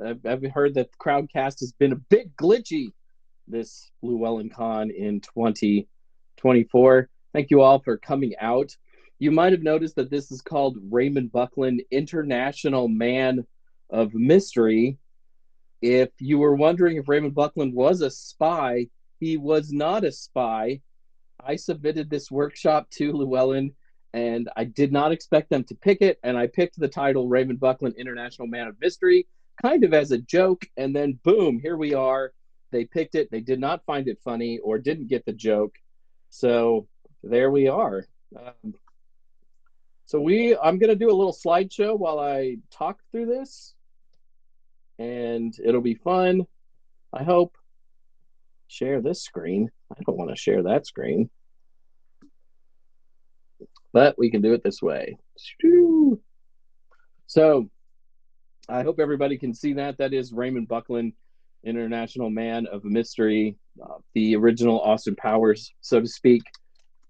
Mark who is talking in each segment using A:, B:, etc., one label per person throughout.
A: I've heard that the Crowdcast has been a bit glitchy this LlewellynCon in 2024. Thank you all for coming out. You might have noticed that this is called Raymond Buckland International Man of Mystery. If you were wondering if Raymond Buckland was a spy, he was not a spy. I submitted this workshop to Llewellyn, and I did not expect them to pick it. And I picked the title Raymond Buckland International Man of Mystery kind of as a joke. And then, boom, here we are. They picked it. They did not find it funny or didn't get the joke. So there we are. Um, I'm going to do a little slideshow while I talk through this, and it'll be fun. I hope. Share this screen. I don't want to share that screen, but we can do it this way. So I hope everybody can see that. That is Raymond Buckland, International Man of Mystery, the original Austin Powers, so to speak.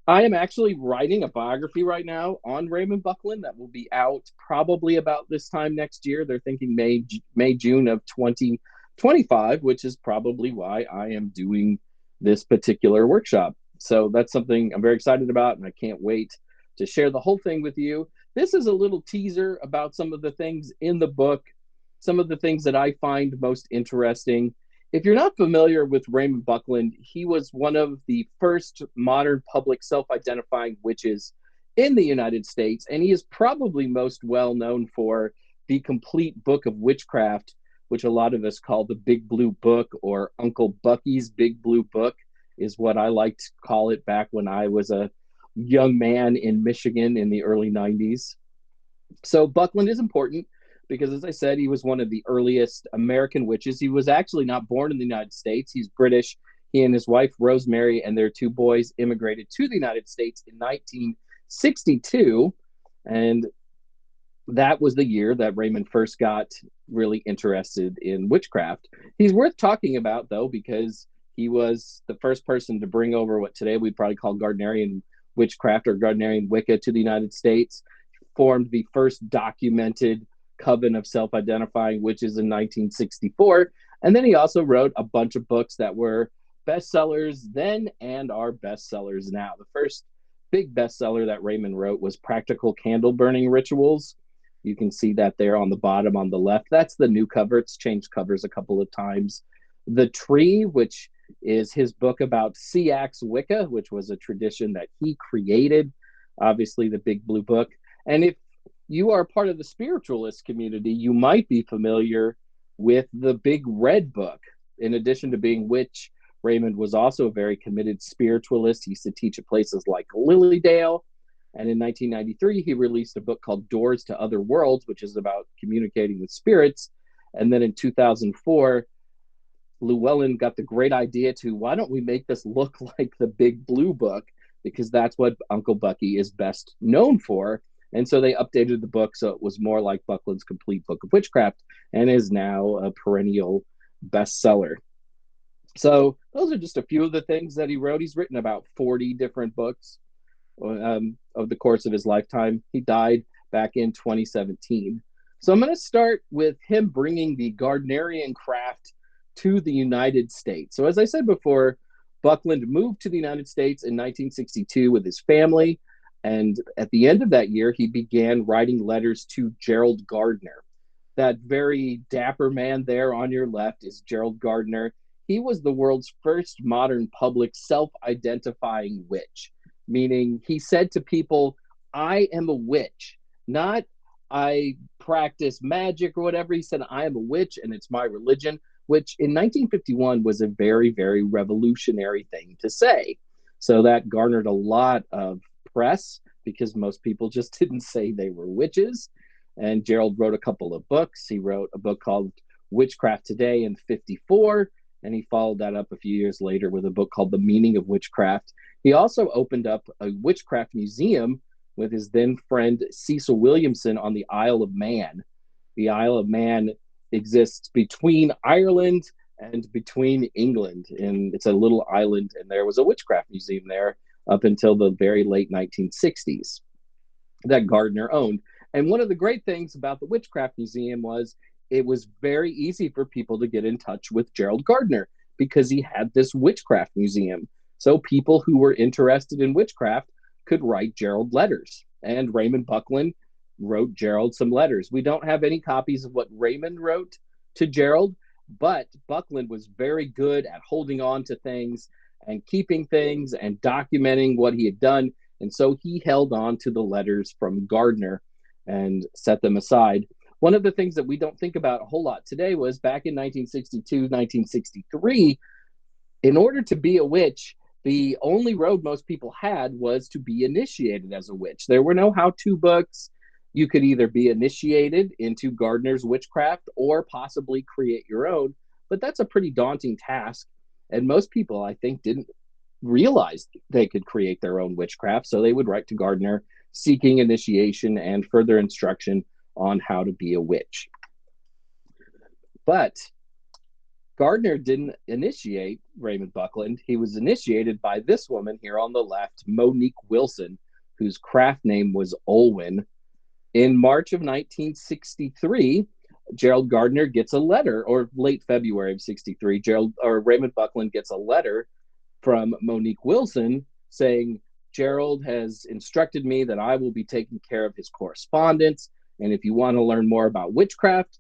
A: I am actually writing a biography right now on Raymond Buckland that will be out probably about this time next year. They're thinking May, June of 2025, which is probably why I am doing this particular workshop. So that's something I'm very excited about, and I can't wait to share the whole thing with you. This is a little teaser about some of the things in the book, some of the things that I find most interesting. If you're not familiar with Raymond Buckland, he was one of the first modern public self-identifying witches in the United States, and he is probably most well known for the complete book of witchcraft, which a lot of us call the Big Blue Book, or Uncle Bucky's Big Blue Book is what I like to call it back when I was a young man in Michigan in the early 90s. So Buckland is important because, as I said, he was one of the earliest American witches. He was actually not born in the United States. He's British. He and his wife, Rosemary, and their two boys immigrated to the United States in 1962. And that was the year that Raymond first got really interested in witchcraft. He's worth talking about, though, because he was the first person to bring over what today we'd probably call Gardnerian witchcraft or Gardnerian Wicca to the United States, formed the first documented coven of self-identifying witches in 1964. And then he also wrote a bunch of books that were bestsellers then and are bestsellers now. The first big bestseller that Raymond wrote was Practical Candle Burning Rituals. You can see that there on the bottom on the left. That's the new cover. It's changed covers a couple of times. The Tree, which is his book about Seax Wicca, which was a tradition that he created. Obviously, the Big Blue Book. And if you are part of the spiritualist community, you might be familiar with the Big Red Book. In addition to being witch, Raymond was also a very committed spiritualist. He used to teach at places like Lilydale. And in 1993, he released a book called Doors to Other Worlds, which is about communicating with spirits. And then in 2004, Llewellyn got the great idea to, why don't we make this look like the Big Blue Book? Because that's what Uncle Bucky is best known for. And so they updated the book so it was more like Buckland's complete book of witchcraft, and is now a perennial bestseller. So those are just a few of the things that he wrote. He's written about 40 different books of the course of his lifetime. He died back in 2017. So I'm going to start with him bringing the Gardnerian craft to the United States. So as I said before, Buckland moved to the United States in 1962 with his family. And at the end of that year, he began writing letters to Gerald Gardner. That very dapper man there on your left is Gerald Gardner. He was the world's first modern public self-identifying witch, meaning he said to people, I am a witch, not I practice magic or whatever. He said, I am a witch and it's my religion, which in 1951 was a very, very revolutionary thing to say. So that garnered a lot of press because most people just didn't say they were witches. And Gerald wrote a couple of books. He wrote a book called Witchcraft Today in 54, and he followed that up a few years later with a book called The Meaning of Witchcraft. He also opened up a witchcraft museum with his then friend Cecil Williamson on the Isle of Man. The Isle of Man exists between Ireland and between England, and it's a little island, and there was a witchcraft museum there up until the very late 1960s that Gardner owned. And one of the great things about the Witchcraft Museum was it was very easy for people to get in touch with Gerald Gardner because he had this witchcraft museum. So people who were interested in witchcraft could write Gerald letters. And Raymond Buckland wrote Gerald some letters. We don't have any copies of what Raymond wrote to Gerald, but Buckland was very good at holding on to things and keeping things and documenting what he had done. And so he held on to the letters from Gardner and set them aside. One of the things that we don't think about a whole lot today was back in 1962, 1963, in order to be a witch, the only road most people had was to be initiated as a witch. There were no how-to books. You could either be initiated into Gardner's witchcraft or possibly create your own, but that's a pretty daunting task. And most people, I think, didn't realize they could create their own witchcraft, so they would write to Gardner seeking initiation and further instruction on how to be a witch. But Gardner didn't initiate Raymond Buckland. He was initiated by this woman here on the left, Monique Wilson, whose craft name was Llewellyn. In March of 1963, Gerald Gardner gets a letter, or late February of 63, Raymond Buckland gets a letter from Monique Wilson saying, Gerald has instructed me that I will be taking care of his correspondence. And if you want to learn more about witchcraft,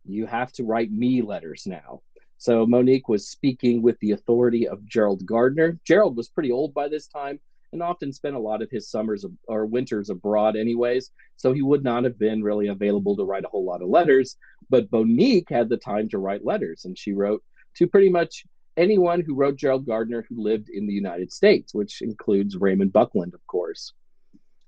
A: you have to write me letters now. So Monique was speaking with the authority of Gerald Gardner. Gerald was pretty old by this time and often spent a lot of his summers or winters abroad anyways. So he would not have been really available to write a whole lot of letters. But Monique had the time to write letters, and she wrote to pretty much anyone who wrote Gerald Gardner who lived in the United States, which includes Raymond Buckland, of course.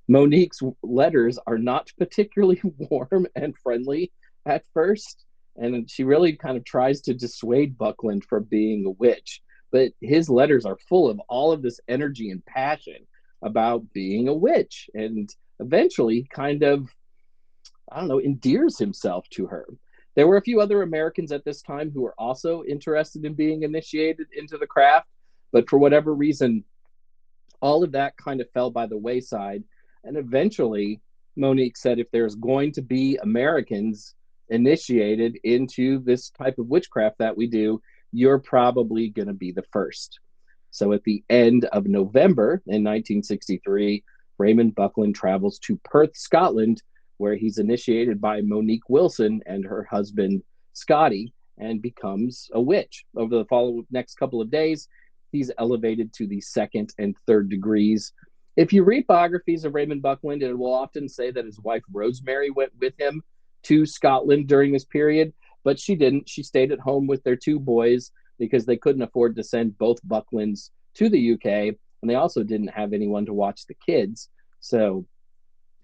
A: Monique's letters are not particularly warm and friendly at first, and she really kind of tries to dissuade Buckland from being a witch. But his letters are full of all of this energy and passion about being a witch, and eventually kind of, endears himself to her. There were a few other Americans at this time who were also interested in being initiated into the craft, but for whatever reason, all of that kind of fell by the wayside. And eventually, Monique said, if there's going to be Americans initiated into this type of witchcraft that we do, you're probably going to be the first. So at the end of November in 1963, Raymond Buckland travels to Perth, Scotland, where he's initiated by Monique Wilson and her husband, Scotty, and becomes a witch. Over the next couple of days, he's elevated to the second and third degrees. If you read biographies of Raymond Buckland, it will often say that his wife Rosemary went with him to Scotland during this period, but she didn't. She stayed at home with their two boys because they couldn't afford to send both Bucklands to the UK, and they also didn't have anyone to watch the kids. So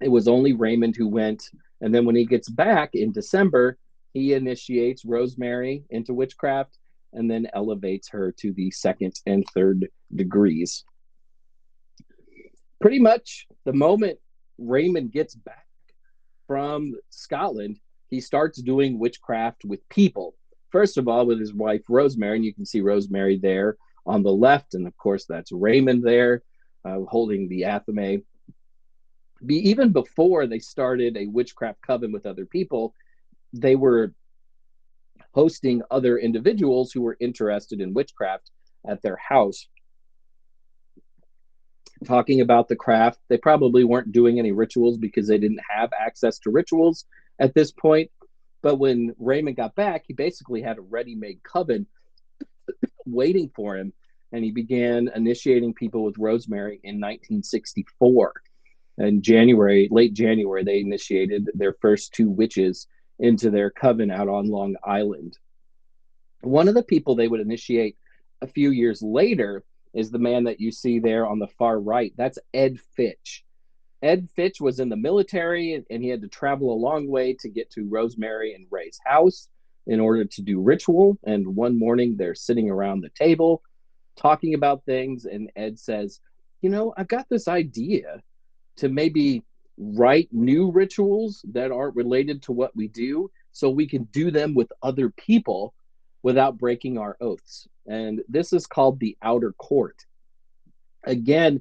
A: it was only Raymond who went, and then when he gets back in December, he initiates Rosemary into witchcraft and then elevates her to the second and third degrees. Pretty much the moment Raymond gets back from Scotland, he starts doing witchcraft with people. First of all, with his wife Rosemary, and you can see Rosemary there on the left, and of course that's Raymond there holding the athame. Even before they started a witchcraft coven with other people, they were hosting other individuals who were interested in witchcraft at their house, talking about the craft. They probably weren't doing any rituals because they didn't have access to rituals at this point. But when Raymond got back, he basically had a ready-made coven waiting for him, and he began initiating people with Rosemary in 1964. In late January, they initiated their first two witches into their coven out on Long Island. One of the people they would initiate a few years later is the man that you see there on the far right. That's Ed Fitch. Ed Fitch was in the military, and he had to travel a long way to get to Rosemary and Ray's house in order to do ritual. And one morning, they're sitting around the table talking about things, and Ed says, I've got this idea to maybe write new rituals that aren't related to what we do so we can do them with other people without breaking our oaths. And this is called the outer court. Again,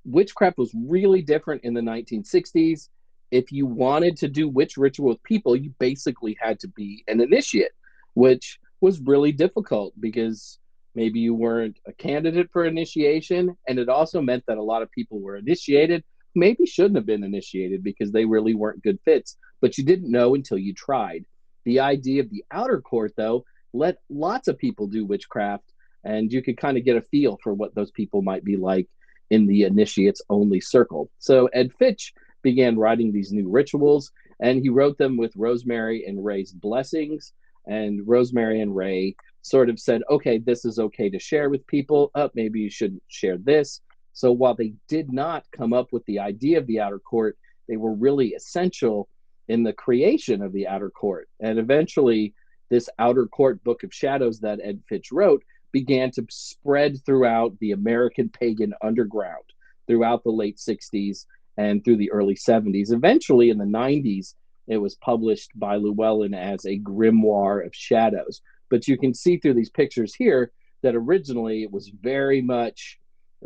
A: witchcraft was really different in the 1960s. if you wanted to do witch ritual with people, you basically had to be an initiate, which was really difficult because maybe you weren't a candidate for initiation. And it also meant that a lot of people were initiated, maybe shouldn't have been initiated because they really weren't good fits, but you didn't know until you tried. The idea of the outer court, though, let lots of people do witchcraft, and you could kind of get a feel for what those people might be like in the initiates only circle. So Ed Fitch began writing these new rituals, and he wrote them with Rosemary and Ray's blessings. And Rosemary and Ray sort of said, okay, this is okay to share with people. Maybe you shouldn't share this. So while they did not come up with the idea of the outer court, they were really essential in the creation of the outer court. And eventually, this outer court book of shadows that Ed Fitch wrote began to spread throughout the American pagan underground throughout the late 60s and through the early 70s. Eventually, in the 90s, it was published by Llewellyn as a grimoire of shadows. But you can see through these pictures here that originally it was very much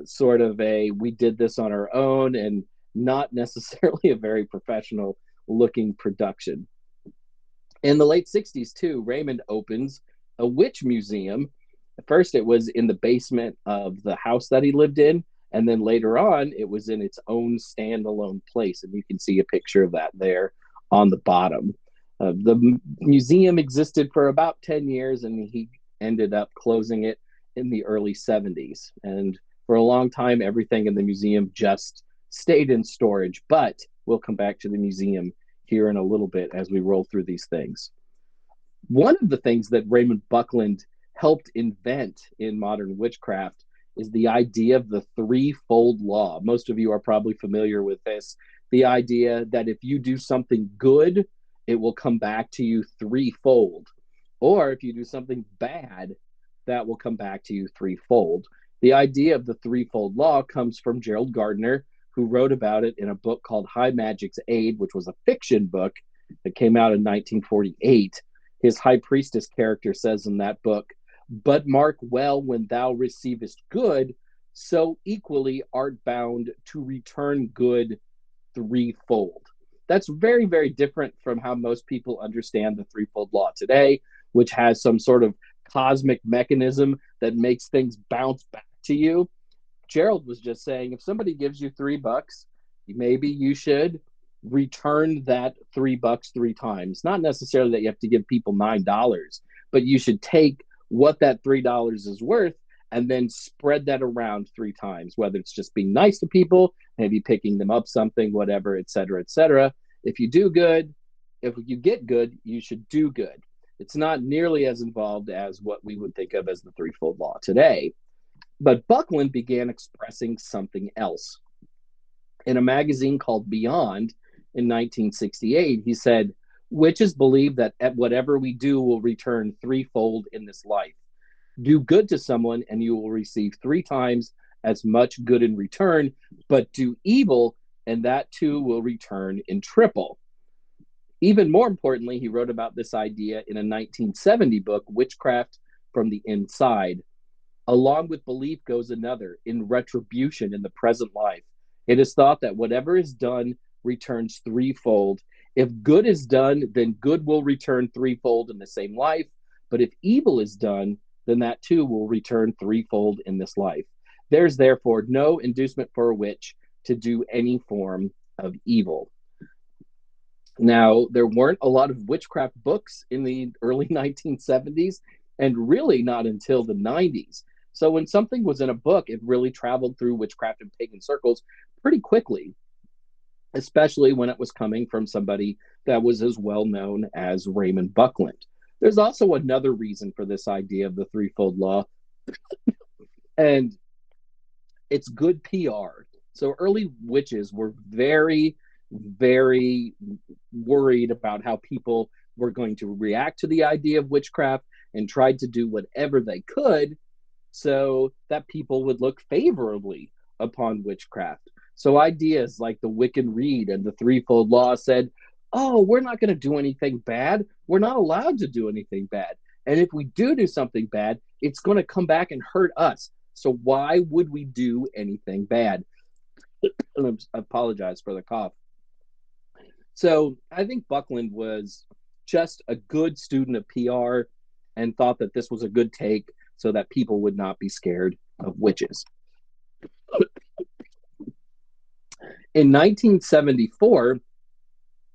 A: sort of we did this on our own and not necessarily a very professional looking production. In the late 60s, too, Raymond opens a witch museum. At first, it was in the basement of the house that he lived in. And then later on, it was in its own standalone place. And you can see a picture of that there on the bottom. The museum existed for about 10 years, and he ended up closing it in the early 70s. And for a long time, everything in the museum just stayed in storage. But we'll come back to the museum here in a little bit as we roll through these things. One of the things that Raymond Buckland helped invent in modern witchcraft is the idea of the threefold law. Most of you are probably familiar with this. The idea that if you do something good, it will come back to you threefold. Or if you do something bad, that will come back to you threefold. The idea of the threefold law comes from Gerald Gardner, who wrote about it in a book called High Magic's Aid, which was a fiction book that came out in 1948. His high priestess character says in that book, "But mark well, when thou receivest good, so equally art bound to return good threefold." That's very, very different from how most people understand the threefold law today, which has some sort of cosmic mechanism that makes things bounce back to you. Gerald was just saying, if somebody gives you $3, maybe you should return that $3 three times. Not necessarily that you have to give people $9, but you should take what that $3 is worth and then spread that around three times, whether it's just being nice to people, maybe picking them up something, whatever, et cetera, et cetera. If you do good, if you get good, you should do good. It's not nearly as involved as what we would think of as the threefold law today. But Buckland began expressing something else. In a magazine called Beyond in 1968, he said, "Witches believe that whatever we do will return threefold in this life. Do good to someone and you will receive 3 times as much good in return, but do evil and that too will return in triple." Even more importantly, he wrote about this idea in a 1970 book, Witchcraft from the Inside. Along with belief goes another, in retribution in the present life. It is thought that whatever is done returns threefold. If good is done, then good will return threefold in the same life. But if evil is done, then that too will return threefold in this life. There's therefore no inducement for a witch to do any form of evil. Now, there weren't a lot of witchcraft books in the early 1970s, and really not until the 90s. So when something was in a book, it really traveled through witchcraft and pagan circles pretty quickly, especially when it was coming from somebody that was as well known as Raymond Buckland. There's also another reason for this idea of the threefold law, and it's good PR. So early witches were very, very worried about how people were going to react to the idea of witchcraft and tried to do whatever they could so that people would look favorably upon witchcraft. So ideas like the Wiccan Rede and the threefold law said, oh, we're not going to do anything bad. We're not allowed to do anything bad. And if we do something bad, it's going to come back and hurt us. So why would we do anything bad? I apologize for the cough. So I think Buckland was just a good student of PR and thought that this was a good take so that people would not be scared of witches. In 1974,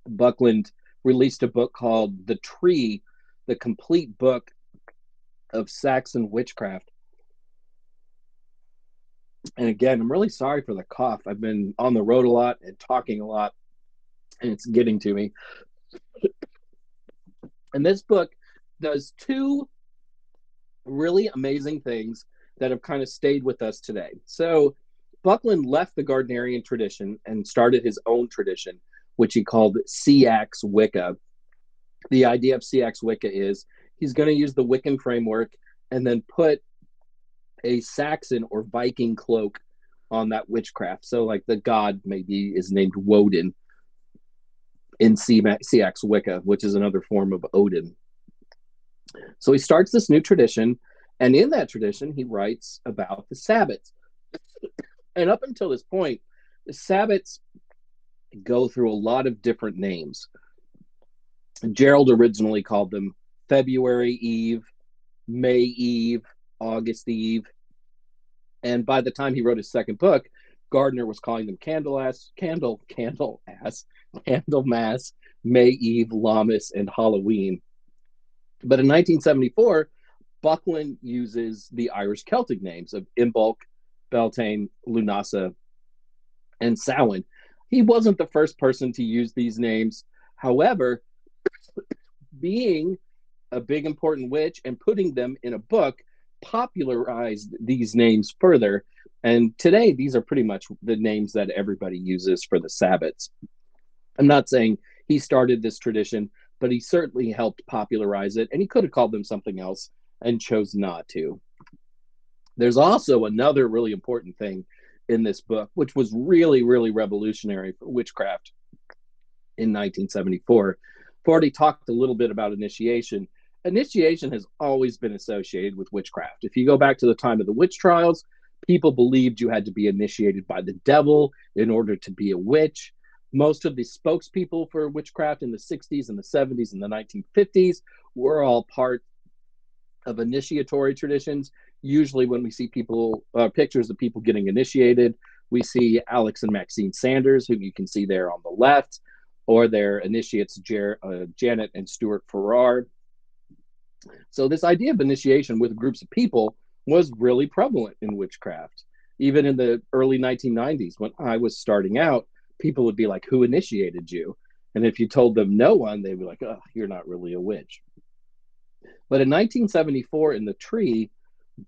A: Buckland released a book called The Tree, the complete book of Saxon witchcraft. And again, I'm really sorry for the cough. I've been on the road a lot and talking a lot, and it's getting to me. And this book does two really amazing things that have kind of stayed with us today. So, Buckland left the Gardnerian tradition and started his own tradition, which he called Seax Wicca. The idea of Seax Wicca is he's going to use the Wiccan framework and then put a Saxon or Viking cloak on that witchcraft. So, like the god maybe is named Woden in Seax Wicca, which is another form of Odin. So he starts this new tradition, and in that tradition, he writes about the Sabbats. And up until this point, the Sabbats go through a lot of different names. Gerald originally called them February Eve, May Eve, August Eve. And by the time he wrote his second book, Gardner was calling them Candlemas, May Eve, Lammas, and Halloween. But in 1974, Buckland uses the Irish Celtic names of Imbolc, Beltane, Lunasa, and Samhain. He wasn't the first person to use these names. However, being a big important witch and putting them in a book popularized these names further. And today, these are pretty much the names that everybody uses for the Sabbats. I'm not saying he started this tradition, but he certainly helped popularize it, and he could have called them something else and chose not to. There's also another really important thing in this book, which was really, really revolutionary for witchcraft in 1974. I've already talked a little bit about initiation. Initiation has always been associated with witchcraft. If you go back to the time of the witch trials, people believed you had to be initiated by the devil in order to be a witch. Most of the spokespeople for witchcraft in the 60s and the 70s and the 1950s were all part of initiatory traditions. Usually when we see people, pictures of people getting initiated, we see Alex and Maxine Sanders, who you can see there on the left, or their initiates, Janet and Stuart Farrar. So this idea of initiation with groups of people was really prevalent in witchcraft. Even in the early 1990s, when I was starting out, people would be like, who initiated you? And if you told them no one, they'd be like, oh, you're not really a witch. But in 1974, in The Tree,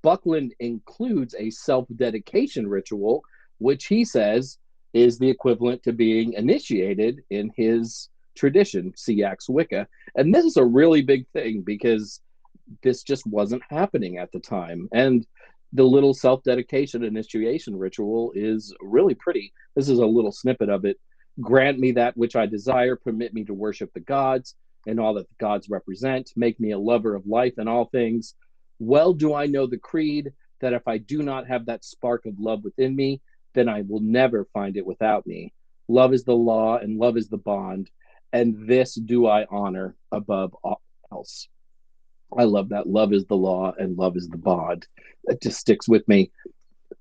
A: Buckland includes a self-dedication ritual, which he says is the equivalent to being initiated in his tradition, Seax Wicca. And this is a really big thing because this just wasn't happening at the time. And the little self-dedication initiation ritual is really pretty. This is a little snippet of it. Grant me that which I desire, permit me to worship the gods and all that the gods represent, make me a lover of life and all things. Well do I know the creed that if I do not have that spark of love within me, then I will never find it without me. Love is the law and love is the bond, and this do I honor above all else. I love that. Love is the law and love is the bond. That just sticks with me.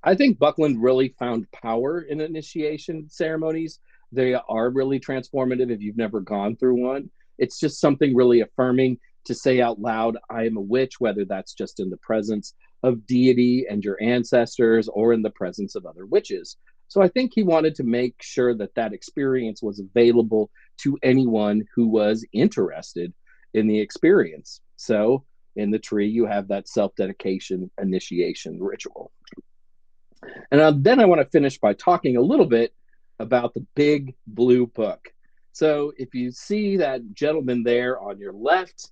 A: I think Buckland really found power in initiation ceremonies. They are really transformative if you've never gone through one. It's just something really affirming to say out loud, I am a witch, whether that's just in the presence of deity and your ancestors or in the presence of other witches. So I think he wanted to make sure that that experience was available to anyone who was interested in the experience. So in The Tree, you have that self-dedication initiation ritual. And then I want to finish by talking a little bit about the big blue book. So if you see that gentleman there on your left,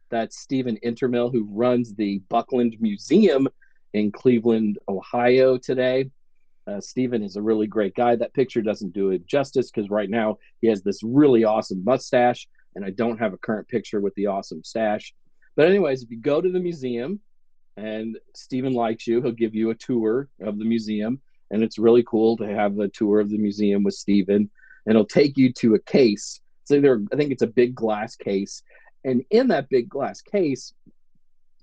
A: that's Stephen Intermill, who runs the Buckland Museum in Cleveland, Ohio today. Stephen is a really great guy. That picture doesn't do it justice because right now he has this really awesome mustache, and I don't have a current picture with the awesome stash. But anyways, if you go to the museum and Stephen likes you, he'll give you a tour of the museum, and it's really cool to have a tour of the museum with Stephen, and he'll take you to a case I think it's a big glass case. And in that big glass case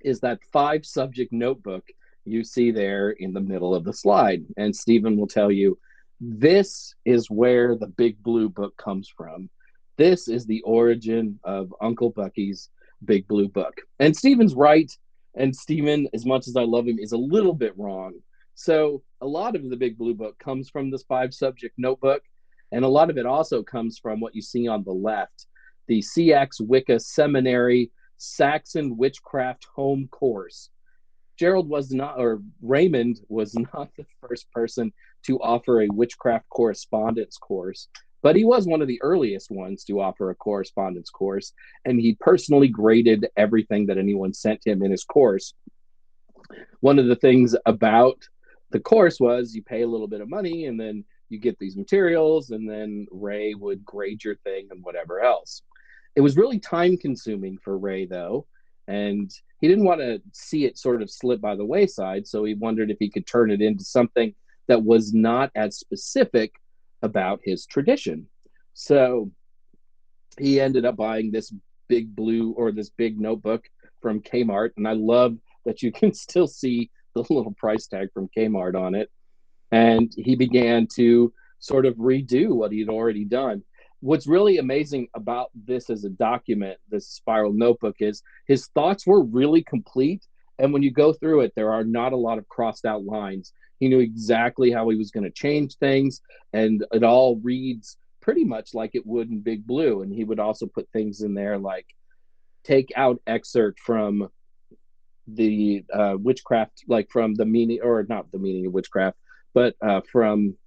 A: is that 5-subject notebook you see there in the middle of the slide. And Stephen will tell you, this is where the Big Blue Book comes from. This is the origin of Uncle Bucky's Big Blue Book. And Stephen's right. And Stephen, as much as I love him, is a little bit wrong. So a lot of the Big Blue Book comes from this 5-subject notebook. And a lot of it also comes from what you see on the left, the CX Wicca Seminary Saxon Witchcraft Home Course. Raymond was not the first person to offer a witchcraft correspondence course, but he was one of the earliest ones to offer a correspondence course, and he personally graded everything that anyone sent him in his course. One of the things about the course was you pay a little bit of money, and then you get these materials, and then Ray would grade your thing and whatever else. It was really time-consuming for Ray, though, and he didn't want to see it sort of slip by the wayside, so he wondered if he could turn it into something that was not as specific about his tradition. So he ended up buying this big notebook from Kmart, and I love that you can still see the little price tag from Kmart on it. And he began to sort of redo what he had already done. What's really amazing about this as a document, this spiral notebook, is his thoughts were really complete. And when you go through it, there are not a lot of crossed out lines. He knew exactly how he was going to change things, and it all reads pretty much like it would in Big Blue. And he would also put things in there like take out excerpt from the witchcraft, like from the meaning, or not the meaning of witchcraft, but from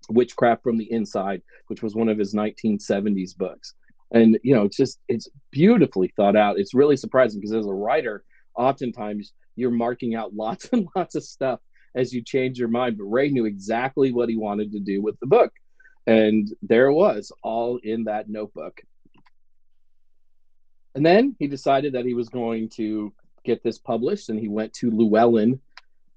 A: Witchcraft from the Inside, which was one of his 1970s books. And, it's beautifully thought out. It's really surprising because as a writer, oftentimes you're marking out lots and lots of stuff as you change your mind. But Ray knew exactly what he wanted to do with the book. And there it was, all in that notebook. And then he decided that he was going to get this published, and he went to Llewellyn.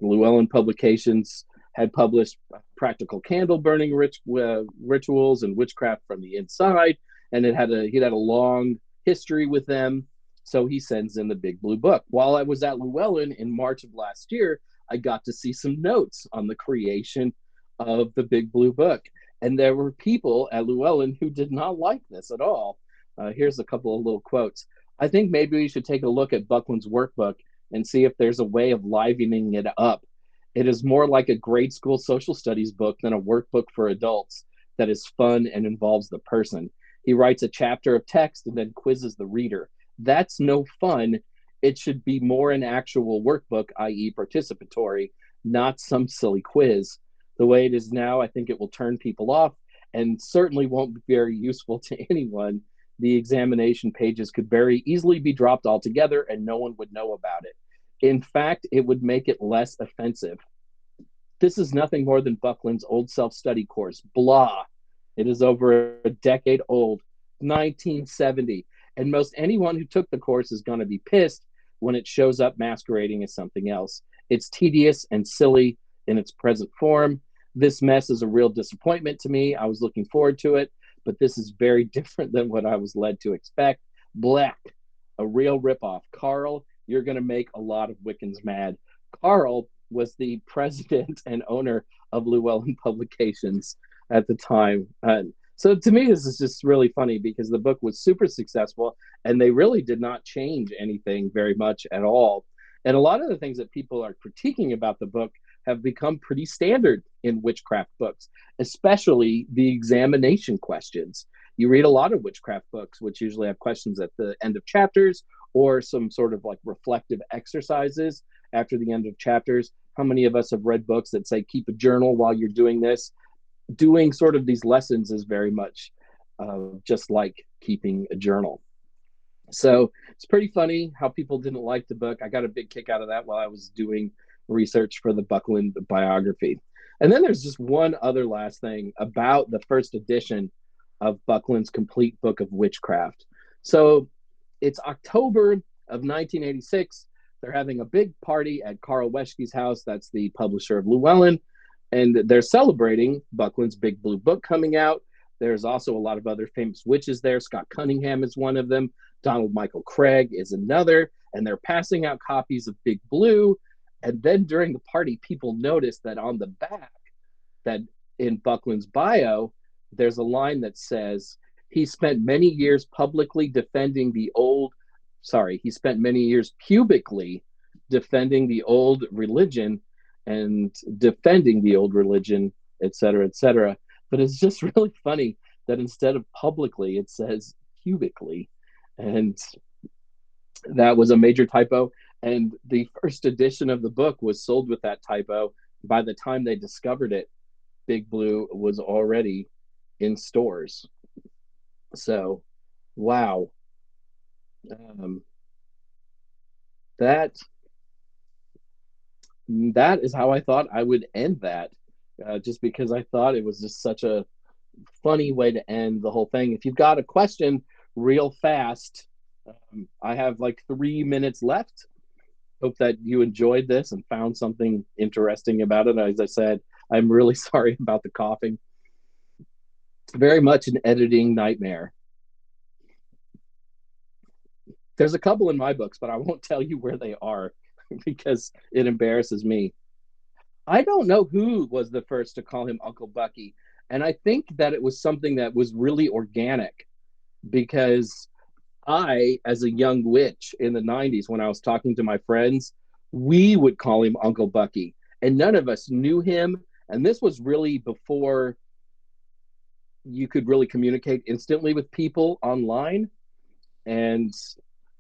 A: Llewellyn Publications had published Practical Candle Burning Rituals and Witchcraft from the Inside, and he'd had a long history with them. So he sends in the Big Blue Book. While I was at Llewellyn in March of last year, I got to see some notes on the creation of the Big Blue Book. And there were people at Llewellyn who did not like this at all. Here's a couple of little quotes. I think maybe we should take a look at Buckland's workbook and see if there's a way of livening it up. It is more like a grade school social studies book than a workbook for adults that is fun and involves the person. He writes a chapter of text and then quizzes the reader. That's no fun. It should be more an actual workbook, i.e. participatory, not some silly quiz. The way it is now, I think it will turn people off and certainly won't be very useful to anyone. The examination pages could very easily be dropped altogether and no one would know about it. In fact, it would make it less offensive. This is nothing more than Buckland's old self-study course. Blah. It is over a decade old, 1970. And most anyone who took the course is going to be pissed when it shows up masquerading as something else. It's tedious and silly in its present form. This mess is a real disappointment to me. I was looking forward to it, but this is very different than what I was led to expect. Black, a real ripoff. Carl, you're going to make a lot of Wiccans mad. Carl was the president and owner of Llewellyn Publications at the time. So to me, this is just really funny because the book was super successful and they really did not change anything very much at all. And a lot of the things that people are critiquing about the book have become pretty standard in witchcraft books, especially the examination questions. You read a lot of witchcraft books, which usually have questions at the end of chapters or some sort of like reflective exercises after the end of chapters. How many of us have read books that say, keep a journal while you're doing this? Doing sort of these lessons is very much just like keeping a journal. So it's pretty funny how people didn't like the book. I got a big kick out of that while I was doing research for the Buckland biography. And then there's just one other last thing about the first edition of Buckland's Complete Book of Witchcraft. So it's October of 1986. They're having a big party at Carl Weschke's house. That's the publisher of Llewellyn. And they're celebrating Buckland's Big Blue Book coming out. There's also a lot of other famous witches there. Scott Cunningham is one of them. Donald Michael Craig is another. And they're passing out copies of Big Blue. And then during the party, people notice that on the back, that in Buckland's bio, there's a line that says, he spent many years publicly defending the old, sorry, he spent many years publicly defending the old religion and defending the old religion, et cetera, et cetera. But it's just really funny that instead of publicly, it says cubically. And that was a major typo. And the first edition of the book was sold with that typo. By the time they discovered it, Big Blue was already in stores. So, wow. Um, that that is how I thought I would end that, just because I thought it was just such a funny way to end the whole thing. If you've got a question, real fast, I have like 3 minutes left. Hope that you enjoyed this and found something interesting about it. As I said, I'm really sorry about the coughing. Very much an editing nightmare. There's a couple in my books, but I won't tell you where they are because it embarrasses me. I don't know who was the first to call him Uncle Bucky. And I think that it was something that was really organic because I, as a young witch in the 90s, when I was talking to my friends, we would call him Uncle Bucky. And none of us knew him. And this was really before you could really communicate instantly with people online. And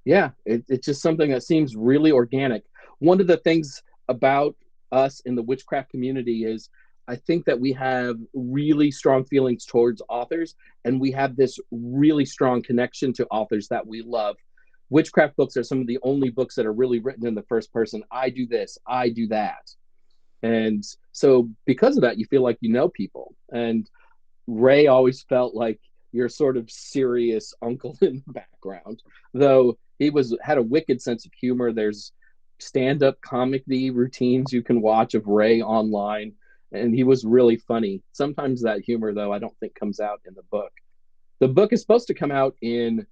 A: yeah, it's just something that seems really organic. One of the things about us in the witchcraft community is I think that we have really strong feelings towards authors, and we have this really strong connection to authors that we love. Witchcraft books are some of the only books that are really written in the first person. I do this, I do that. And so because of that, you feel like you know people. And Ray always felt like your sort of serious uncle in the background, though he had a wicked sense of humor. There's stand-up comedy routines you can watch of Ray online, and he was really funny. Sometimes that humor, though, I don't think comes out in the book. The book is supposed to come out in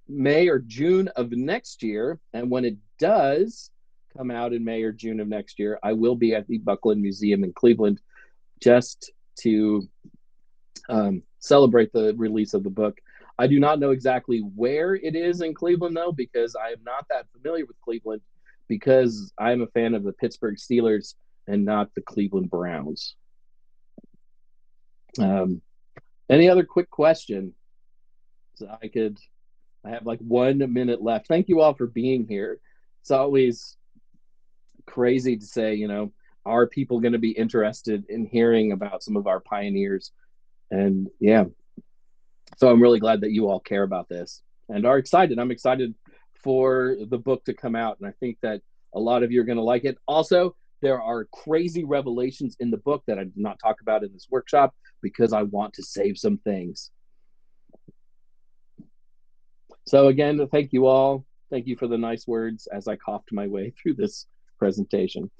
A: May or June of next year, and when it does come out in May or June of next year, I will be at the Buckland Museum in Cleveland just to celebrate the release of the book. I do not know exactly where it is in Cleveland, though, because I am not that familiar with Cleveland, because I'm a fan of the Pittsburgh Steelers and not the Cleveland Browns. Um, any other quick question? So I have like 1 minute left. Thank you all for being here. It's always crazy to say, are people going to be interested in hearing about some of our pioneers? And yeah, so I'm really glad that you all care about this and are excited. I'm excited for the book to come out, and I think that a lot of you are going to like it. Also, there are crazy revelations in the book that I did not talk about in this workshop because I want to save some things. So again, thank you all. Thank you for the nice words as I coughed my way through this presentation.